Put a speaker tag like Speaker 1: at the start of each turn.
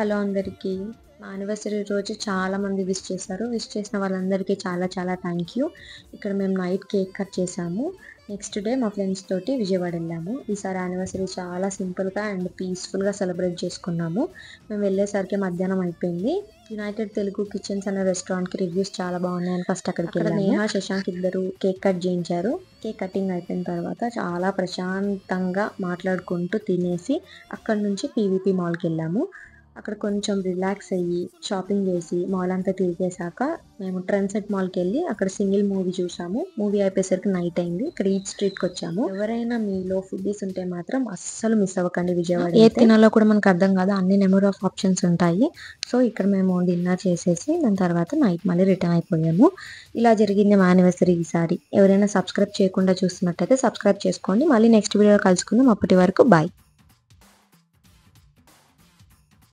Speaker 1: Hello అందరికీ. మా anniversary రోజు చాలామంది విష్ చేశారు. విష్ చేసిన వాళ్ళందరికీ చాలా చాలా థ్యాంక్ యూ. ఇక్కడ మేము నైట్ కేక్ కట్ చేసాము. నెక్స్ట్ డే మా ఫ్రెండ్స్ తోటి విజయవాడ వెళ్ళాము. ఈసారి యానివర్సరీ చాలా సింపుల్గా అండ్ పీస్ఫుల్గా సెలబ్రేట్ చేసుకున్నాము. మేము వెళ్ళేసరికి మధ్యాహ్నం అయిపోయింది. యునైటెడ్ తెలుగు కిచెన్స్ అనే రెస్టారెంట్కి రివ్యూస్ చాలా బాగున్నాయని ఫస్ట్ అక్కడికి వెళ్ళాము. నేహా, శశాంక్ ఇద్దరు కేక్ కట్ చేయించారు. కేక్ కటింగ్ అయిపోయిన తర్వాత చాలా ప్రశాంతంగా మాట్లాడుకుంటూ తినేసి అక్కడి నుంచి పీవీపీ మాల్కి వెళ్ళాము. అక్కడ కొంచెం రిలాక్స్ అయ్యి షాపింగ్ చేసి మాల్ అంతా తిరిగేసాక మేము ట్రెండ్సెట్ మాల్కి వెళ్ళి అక్కడ సింగిల్ మూవీ చూసాము. మూవీ అయిపోయేసరికి నైట్ అయింది. ఇక్కడ ఈట్ స్ట్రీట్కి వచ్చాము. ఎవరైనా మీలో ఫుడ్డీస్ ఉంటే మాత్రం అస్సలు మిస్ అవ్వకండి. విజయవాడ ఏ తినాలో కూడా మనకు అర్థం కాదు, అన్ని నెంబర్ ఆఫ్ ఆప్షన్స్ ఉంటాయి. సో ఇక్కడ మేము డిన్నర్ చేసేసి దాని తర్వాత నైట్ మళ్ళీ రిటర్న్ అయిపోయాము. ఇలా జరిగింది మా యానివర్సరీ ఈసారి. ఎవరైనా సబ్స్క్రైబ్ చేయకుండా చూస్తున్నట్టయితే సబ్స్క్రైబ్ చేసుకోండి. మళ్ళీ నెక్స్ట్ వీడియోలో కలుసుకుందాం. అప్పటి వరకు బాయ్.